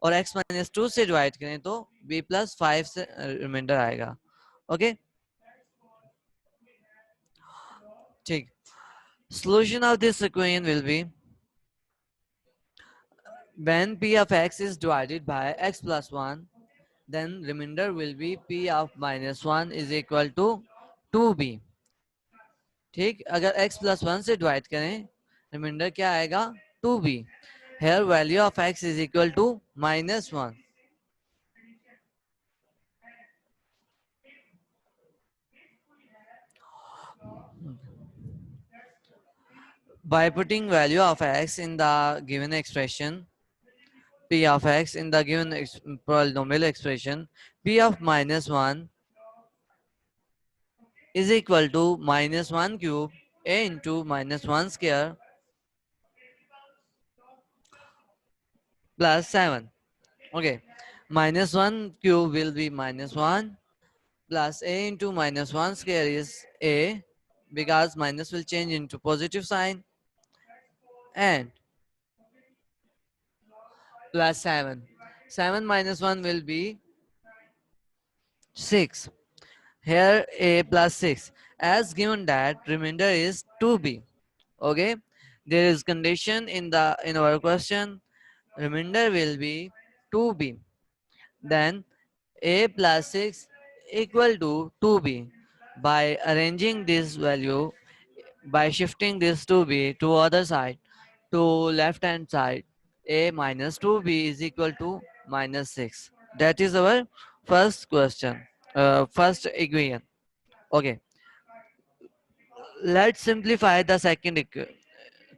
और x minus 2 से divide करें तो b प्लस 5 से रिमाइंडर आएगा। ओके ठीक। Solution of this equation will be when p of x is divided by x plus 1, then remainder will be p of minus 1 is equal to 2b। ठीक, अगर x plus 1 से divide करें reminder क्या आएगा 2b। Here value of x is equal to minus 1। By putting value of x in the given expression, p of x in the given polynomial expression, p of minus 1 is equal to minus 1 cube a into minus 1 square plus 7. Okay, minus 1 cube will be minus 1 plus a into minus 1 square is a, because minus will change into positive sign, and plus 7. 7 minus 1 will be 6. Here a plus 6. As given that remainder is 2b. Okay, there is condition in our question, remainder will be 2b. Then a plus 6 equal to 2b. By arranging this value, by shifting this 2b to other side, to left hand side, a minus 2b is equal to minus 6. That is our first question, first equation. Okay, let's simplify the second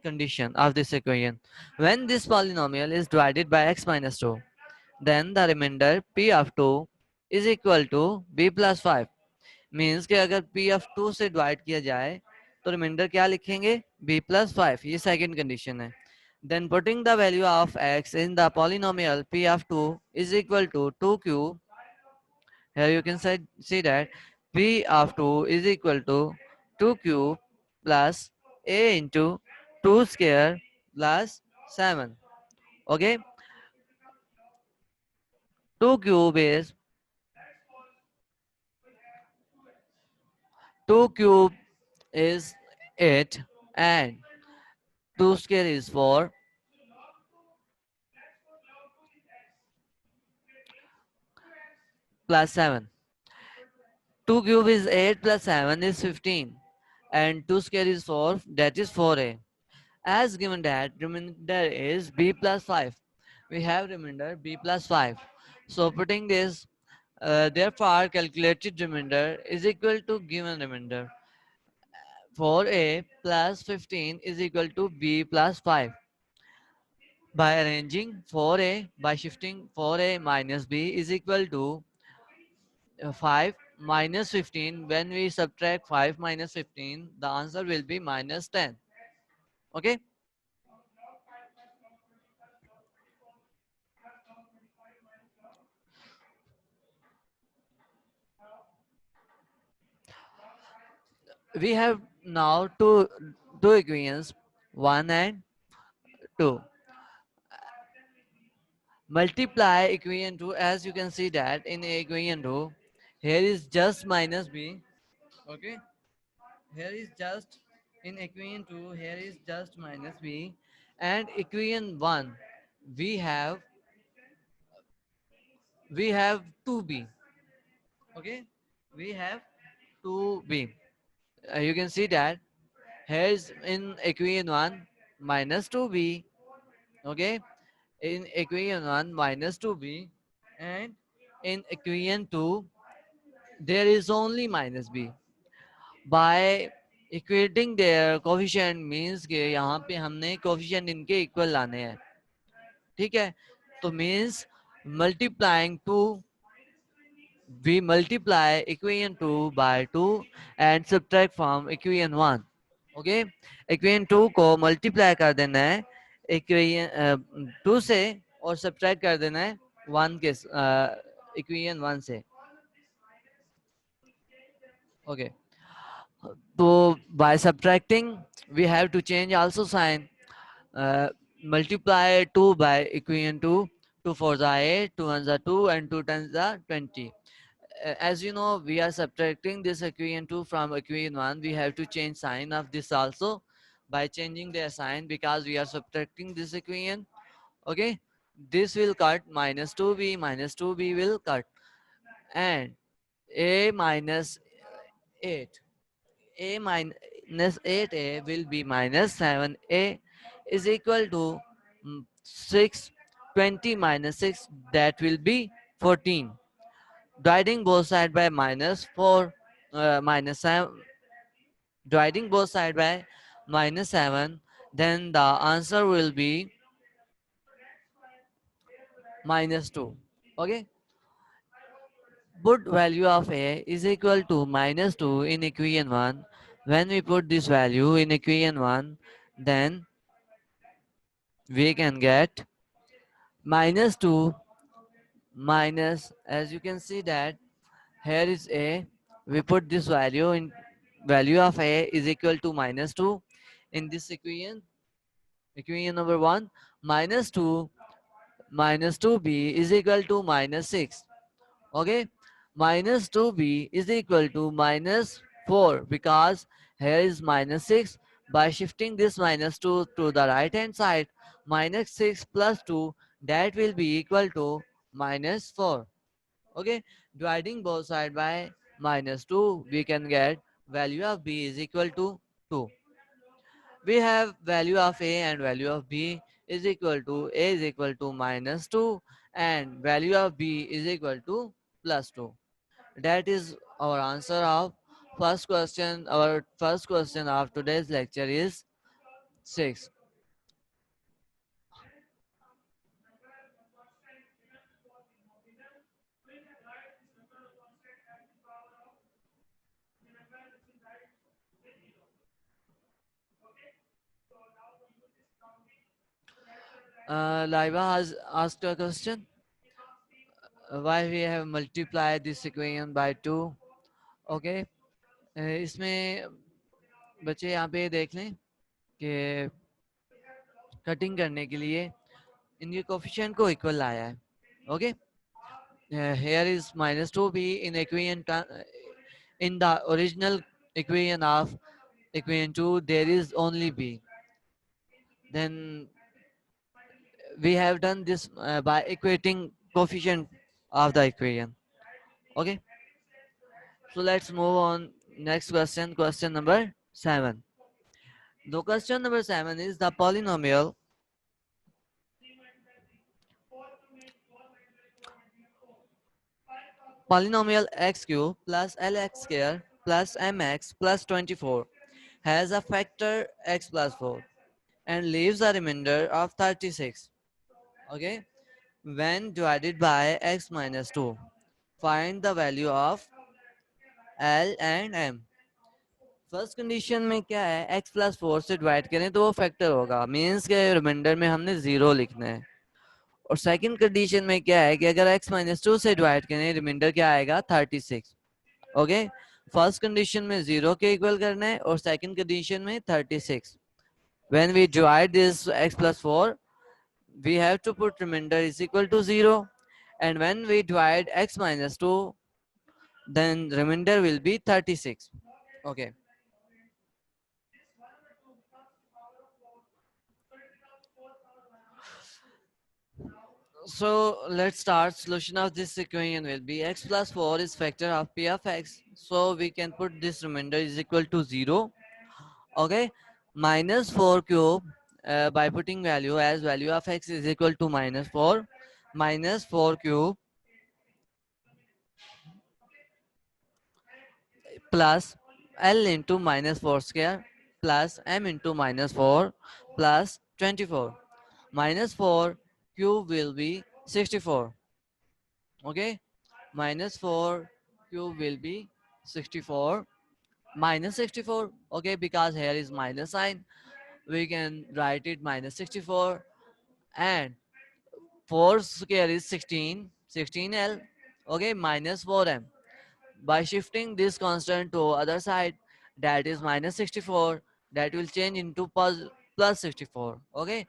condition of this equation. When this polynomial is divided by x minus 2, then the remainder p of 2 is equal to b plus 5। Means कि अगर p of 2 से divide किया जाए तो reminder क्या लिखेंगे b plus 5। ये second condition है। Then putting the value of x in the polynomial p of 2 is equal to 2 cube. Here you can see that p of 2 is equal to 2 cube plus a into 2 square plus 7. Okay, 2 cube is 2 cube is 8 and 2 square is 4 plus 7. 2 cube is 8 plus 7 is 15 and 2 square is 4, that is 4a. As given that remainder is b plus 5, we have remainder b plus 5. So putting this, therefore calculated remainder is equal to given remainder 4a plus 15 is equal to b plus 5. By arranging 4a, by shifting 4a minus b is equal to 5 minus 15. When we subtract 5 minus 15, the answer will be minus 10. Okay, we have now two equations, 1 and 2. Multiply equation 2, as you can see that in equation 2 here is just minus b. Okay, here is just in equation 2 here is just minus b, and equation 1 we have 2b. Okay, we have 2b. You can see that here is in equation 1 minus 2b. Okay, in equation 1 minus 2b, and in equation 2 there is only minus b. By equating their coefficient means के यहाँ पे हमने coefficient इनके equal लाने हैं। ठीक है, तो means multiplying 2, we multiply equation 2 by 2 and subtract from equation 1. Okay, equation 2 को मल्टीप्लाई कर देना है इक्वेशन 2 से और सब्ट्रैक्ट कर देना है 1 के इक्वेशन 1 से। ओके, तो by subtracting we have to change also sign, multiply 2 by equation 2 2 4s are 8, 2 ones are 2, and 2 10s are 20. As you know, we are subtracting this equation 2 from equation 1. We have to change sign of this also by changing their sign because we are subtracting this equation. Okay, this will cut, minus 2b minus 2b will cut, and a minus 8, a minus 8a will be minus 7a is equal to 6. 20 minus 6, that will be 14. Dividing both side by minus 4, minus 7, dividing both side by minus 7, then the answer will be minus 2. Okay, put value of a is equal to minus 2 in equation 1. When we put this value in equation 1, then we can get minus 2 minus, as you can see that here is a, we put this value in, value of a is equal to minus 2 in this equation, equation number 1. Minus 2 minus 2b is equal to minus 6. Okay, minus 2b is equal to minus 4 because here is minus 6. By shifting this minus 2 to the right hand side, minus 6 plus 2, that will be equal to minus 4. Okay, dividing both side by minus 2, we can get value of b is equal to 2. We have value of a and value of b is equal to, a is equal to minus 2 and value of b is equal to plus 2. That is our answer of first question. Our first question of today's lecture is 6. Laiba has asked a question. Why we have multiplied this equation by 2? Okay, इसमें बच्चे यहाँ पे देख लें कि cutting करने के लिए इनके कोफिशिएंट को इक्वल लाया है. Okay, here is minus 2b in equation in the original equation of equation 2 there is only b. Then we have done this by equating coefficient of the equation. Okay, so let's move on. Next question, question number 7. The question number 7 is the polynomial x cube plus lx square plus mx plus 24 has a factor x plus 4 and leaves a remainder of 36. Okay, when divided by x minus 2, find the value of L and M. First condition में क्या है, x plus 4 से divide करें तो वो factor होगा, means के reminder में हमने 0 लिखना है. और सेकंड कंडीशन में क्या है कि अगर x माइनस 2 से डिवाइड करें रिमाइंडर क्या आएगा 36. ओके, फर्स्ट कंडीशन में 0 के इक्वल करना है और सेकंड कंडीशन में 36. When we divide this x plus 4, we have to put remainder is equal to 0, and when we divide x minus 2, then remainder will be 36. Okay, so let's start. Solution of this equation will be x plus 4 is factor of p of x, so we can put this remainder is equal to 0. Okay, minus 4 cube, by putting value as value of x is equal to minus 4, minus 4 cube plus L into minus 4 square plus M into minus 4 plus 24. Minus 4 cube will be 64. Okay, minus 4 cube will be 64 minus 64. Okay, because here is minus sign, we can write it minus 64, and 4 square is 16, 16L. Okay, minus 4M. By shifting this constant to other side, that is minus 64, that will change into plus 64. Okay,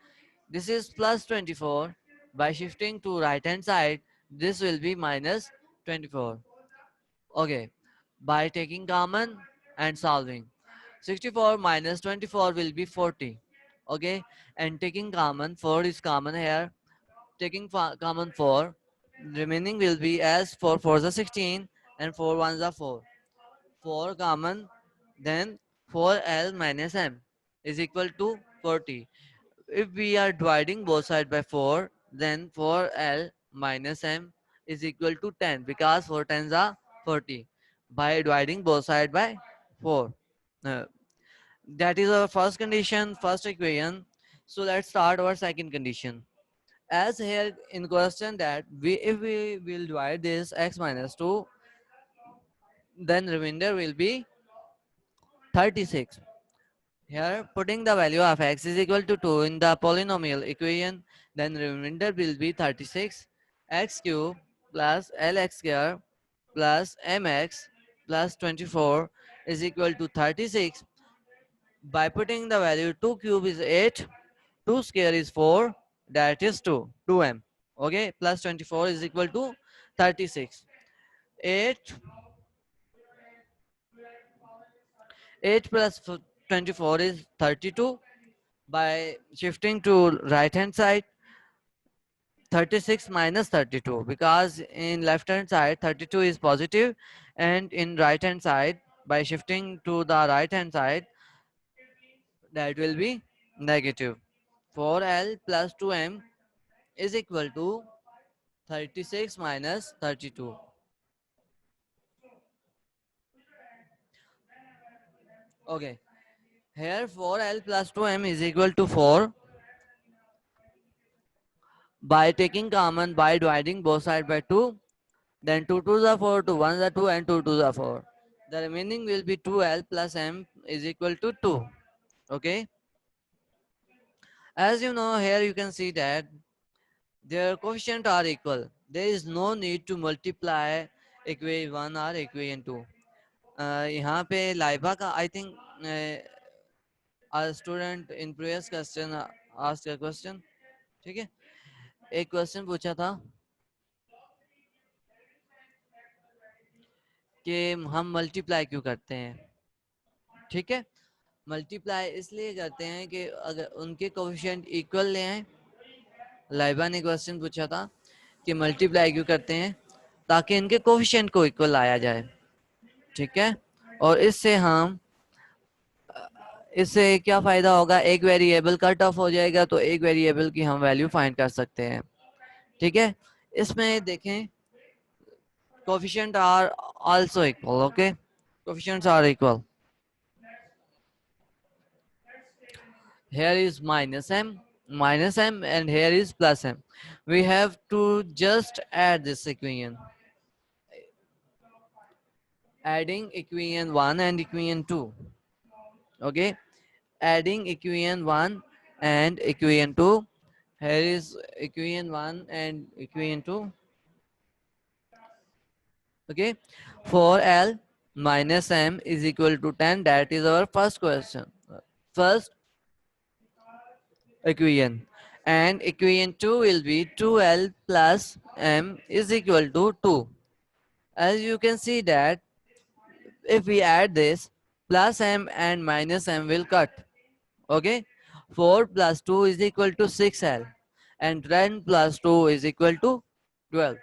this is plus 24 By shifting to right hand side, this will be minus 24. Okay, by taking common and solving, 64 minus 24 will be 40. Okay, and taking common, 4 is common here. Taking common 4, remaining will be as 4 4s are 16 and 4 1s are 4. 4 common, then 4L minus M is equal to 40. If we are dividing both sides by 4, then 4L minus M is equal to 10 because 4 tens are 40 by dividing both sides by 4. Uh, that is our first condition, first equation. So let's start our second condition. As here in question that if we will divide this x minus 2, then remainder will be 36. Here, putting the value of x is equal to 2 in the polynomial equation, then remainder will be 36 x cube plus lx square plus mx plus 24 is equal to 36. By putting the value 2 cube is 8, 2 square is 4, that is 2m. Okay, plus 24 is equal to 36. 8, 8 plus 24 is 32. By shifting to right hand side, 36 minus 32, because in left hand side 32 is positive and in right hand side by shifting to the right hand side that will be negative. 4L plus 2M is equal to 36 minus 32. Okay, here 4L plus 2M is equal to 4. By taking common, by dividing both sides by 2, then 2 2s are 4, 2 1s are 2 and 2 2s are 4. The remaining will be 2L plus M is equal to 2. Okay, as you know, here you can see that their coefficient are equal. There is no need to multiply equation 1 or equation 2. यहाँ पे लाइबा का I think a student in previous question asked a question. ठीक है, एक question पूछा था कि हम मल्टीप्लाई क्यों करते हैं. ठीक है, मल्टीप्लाई इसलिए करते हैं कि अगर उनके कोफिशिएंट इक्वल ले आए. लाइबा ने क्वेश्चन पूछा था कि मल्टीप्लाई क्यों करते हैं, ताकि इनके कोफिशिएंट को इक्वल लाया जाए. ठीक है, और इससे क्या फायदा होगा, एक वेरिएबल कट ऑफ हो जाएगा तो एक वेरिएबल की हम वैल्यू फाइंड कर सकते हैं. ठीक है, इसमें देखें coefficient are also equal. Okay, coefficients are equal. Here is minus m and here is plus m. We have to just add this equation. Adding equation 1 and equation 2. Okay, adding equation 1 and equation 2. Here is equation 1 and equation 2. Okay, 4L minus m is equal to 10. That is our first question. First equation. And equation 2 will be 2L plus m is equal to 2. As you can see that if we add this, plus m and minus m will cut. Okay, 4 plus 2 is equal to 6L and 10 plus 2 is equal to 12.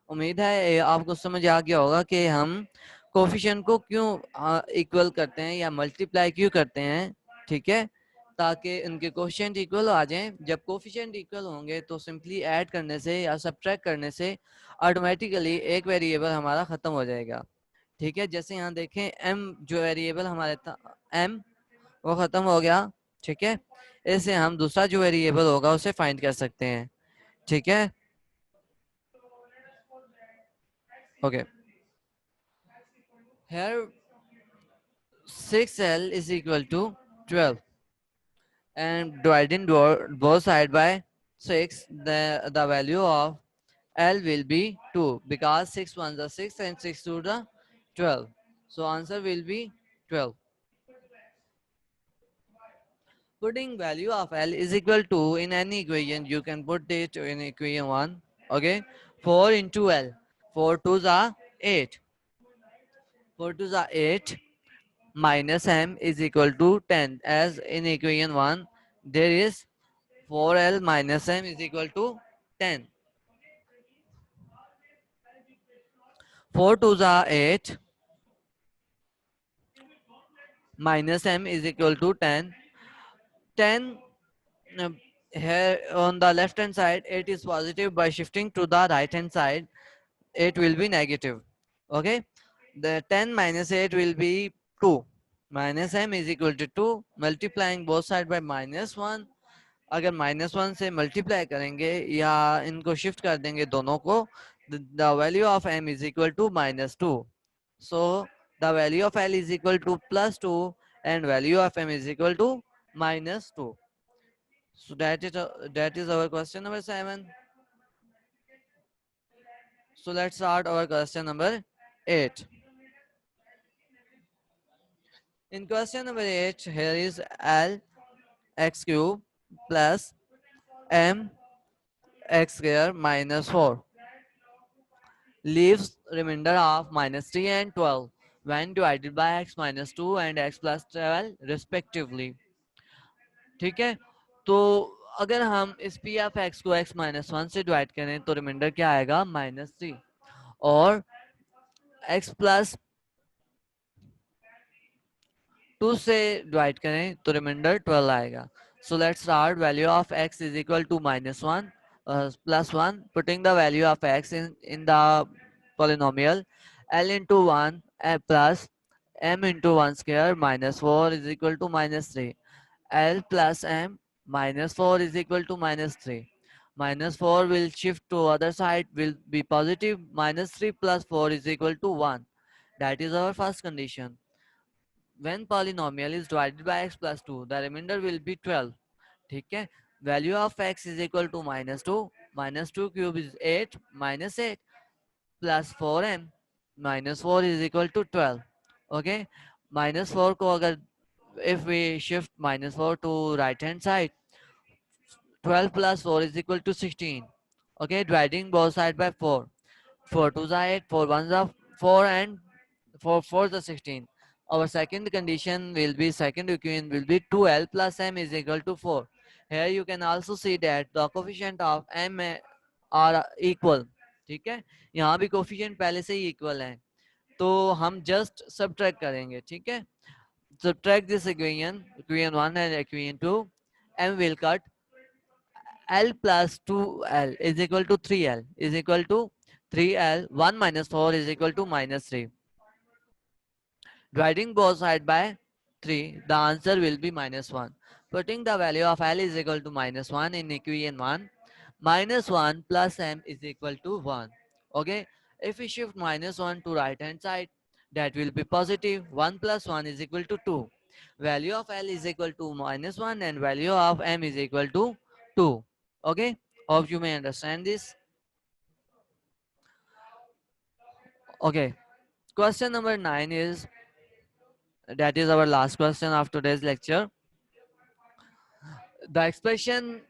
उम्मीद है आपको समझ आ गया होगा कि हम coefficient को क्यों इक्वल करते हैं या मल्टीप्लाई क्यों करते हैं. ठीक है, ताकि उनके कोफिशिएंट इक्वल आ जाएं. जब कोफिशिएंट इक्वल होंगे तो सिंपली ऐड करने से या सब्ट्रैक्ट करने से ऑटोमेटिकली एक वेरिएबल हमारा ख़त्म हो जाएगा. ठीक है, जैसे यहाँ देखें m जो वेरिएबल हमारे था m वो ख़त्म हो गया. ठीक है, इससे हम दूसरा जो वेरिएबल होगा उसे फाइंड कर सकते हैं. ठीक है, okay. Here 6L is equal to 12 and dividing both side by 6, the value of L will be 2 because 6 1s are 6 and 6 2 are 12. So answer will be 12. Putting value of L is equal to in any equation, you can put it in equation 1. Okay, 4 into L, 4 twos are 8, 4 twos are 8, minus M is equal to 10. As in equation 1 there is 4L minus M is equal to 10. 4 twos are 8, minus M is equal to 10. 10, uh, here on the left hand side it is positive. By shifting to the right hand side it will be negative. Okay, the 10 minus 8 will be 2. Minus M is equal to 2, multiplying both side by minus 1. अगर minus one से multiply करेंगे या इनको shift कर देंगे दोनों को, the value of M is equal to -2. So the value of L is equal to +2 and value of m is equal to -2. So that is our question number 7. So let's start our question number 8. In question number 8, here is L x cube plus m x square minus 4 leaves remainder of -3 and 12 when divided by x minus 2 and x plus 12 respectively. ठीक है, तो अगर हम इस p of x को x minus 1 से divide करें तो रिमाइंडर क्या आएगा -3, और x plus 2 से डिवाइड करें तो रिमाइंडर 12 आएगा. So let's start. Value of x is equal to -1 plus 1. Putting the value of x in the polynomial, L into 1 plus m into 1 square minus 4 is equal to -3. L plus m minus 4 is equal to -3. -4 will shift to other side, will be positive. -3 plus 4 is equal to 1. That is our first condition. When polynomial is divided by x plus 2, the remainder will be 12. ठीक है, value of x is equal to -2. -2 cube is 8, minus 8 plus 4m minus 4 is equal to 12. Okay, -4 को अगर if we shift -4 to right hand side, 12 plus 4 is equal to 16. Okay, dividing both sides by 4. 4 2s are 8, 4 1s are 4, and 4 4s are 16. Our second condition will be, second equation will be 2l plus m is equal to 4. Here you can also see that the coefficient of m are equal. ठीक है, यहाँ भी coefficient पहले से ही equal है, तो हम just subtract करेंगे. ठीक है, subtract this equation, equation 1 and equation 2, m will cut. L plus 2L is equal to 3L is equal to 3L. 1 minus 4 is equal to -3. Dividing both sides by 3, the answer will be -1. Putting the value of L is equal to -1 in equation 1, -1 plus M is equal to 1. Okay, if we shift -1 to right hand side, that will be positive. 1 plus 1 is equal to 2. Value of L is equal to -1 and value of M is equal to 2. Okay, hope you may understand this. Okay, question number 9 is, that is our last question of today's lecture. The expression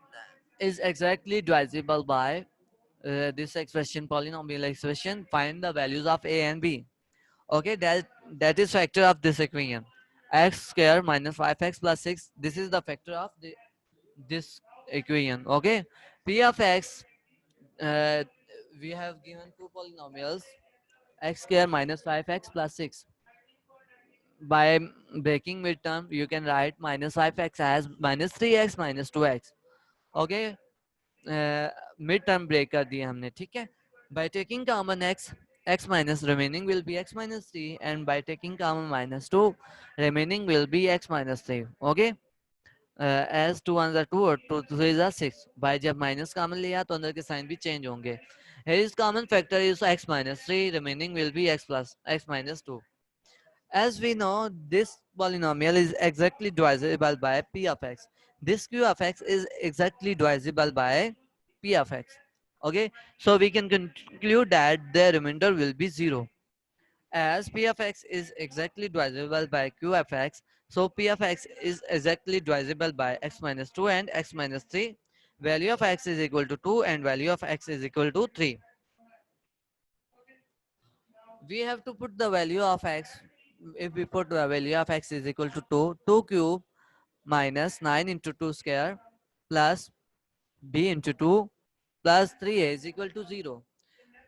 is exactly divisible by this expression, polynomial expression. Find the values of a and b. Okay, that is factor of this equation. X square minus 5x plus 6. This is the factor of this equation. Okay, p of x, uh, we have given two polynomials, x square minus 5x plus 6. By breaking midterm, you can write minus 5x as minus 3x minus 2x. Okay, mid term break कर दिया हमने. ठीक है, by taking common x, x minus remaining will be x minus 3, and by taking common -2, remaining will be x minus 3. Okay, as 2 1s are 2 और 2 3s are 6. by जब minus common लिया तो अंदर के साइन भी चेंज होंगे. here is common factor is x minus 3, remaining will be x plus x minus 2. As we know, this polynomial is exactly divisible by p of x. This q of x is exactly divisible by p of x. Okay, so we can conclude that the remainder will be 0. as p of x is exactly divisible by q of x, so p of x is exactly divisible by x minus 2 and x minus 3. Value of x is equal to 2 and value of x is equal to 3. We have to put the value of x. If we put the value of x is equal to 2, 2 cube minus 9 into 2 square plus b into 2 plus 3a is equal to 0.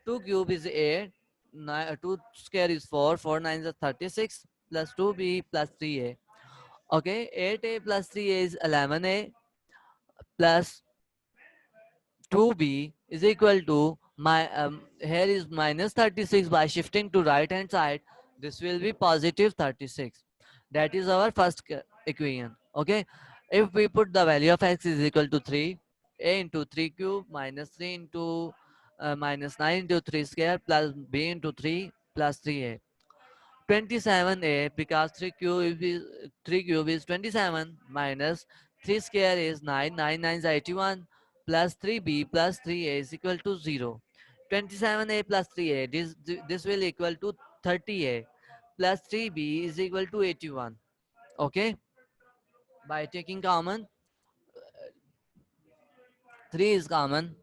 2 cube is 8, 2 square is 4, 4 9 is 36 plus 2b plus 3a. Okay, 8a plus 3a is 11a plus 2b is equal to here is minus 36. By shifting to right hand side, this will be positive 36. That is our first equation. Okay, if we put the value of x is equal to 3, a into 3 cube minus 3 into minus 9 into 3 square plus b into 3 plus 3a. 27a, because 3 cube is 27 minus 3 square is 9, 9 9 is 81 plus 3b plus 3a is equal to 0. 27a plus 3a, this will equal to 30a plus 3b is equal to 81. Okay, by taking common, 3 is common.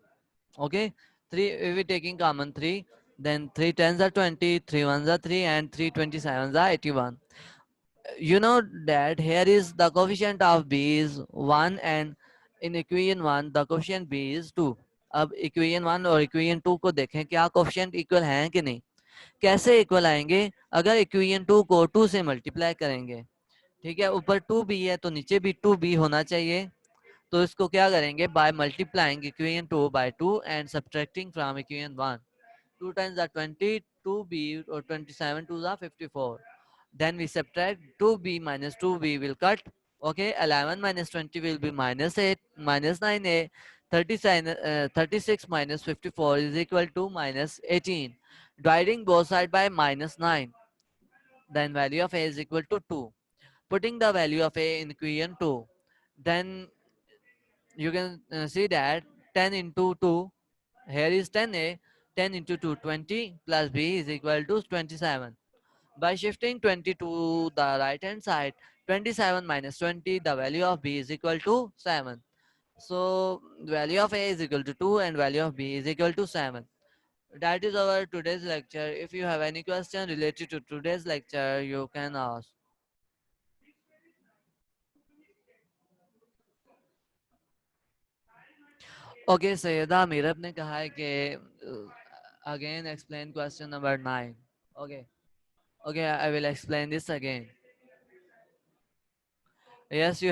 Okay, 3, if we taking common 3, then 3 tens are 20, 3 ones are 3 and 3 27s are 81. You know that here is the coefficient of b is 1 and in equation 1 the coefficient b is 2. अब equation 1 और equation 2 को देखें क्या coefficient equal हैं कि नहीं. कैसे equal आएंगे, अगर इक्वेशन 2 को 2 से मल्टीप्लाई करेंगे. ठीक है, ऊपर 2b है तो नीचे भी 2b होना चाहिए. तो इसको क्या करेंगे, by multiplying equation 2 by 2 and subtracting from equation 1. 2 times are 20, 2b or 27 2s are 54. Then we subtract 2b minus 2b will cut. Okay, 11 minus 20 will be minus 8 minus 9a. 36 minus 54 is equal to minus 18. Dividing both sides by minus 9. Then value of a is equal to 2. Putting the value of a in equation 2. Then you can see that 10 into 2. Here is 10a. 10 into 2 20 plus b is equal to 27. By shifting 20 to the right hand side, 27 minus 20, the value of b is equal to 7. So value of a is equal to 2 and value of b is equal to 7. That is our today's lecture. If you have any question related to today's lecture, you can ask. Okay, Sayyida Mirab ने कहा है कि again explain question number 9. Okay, okay, I will explain this again. Yes, you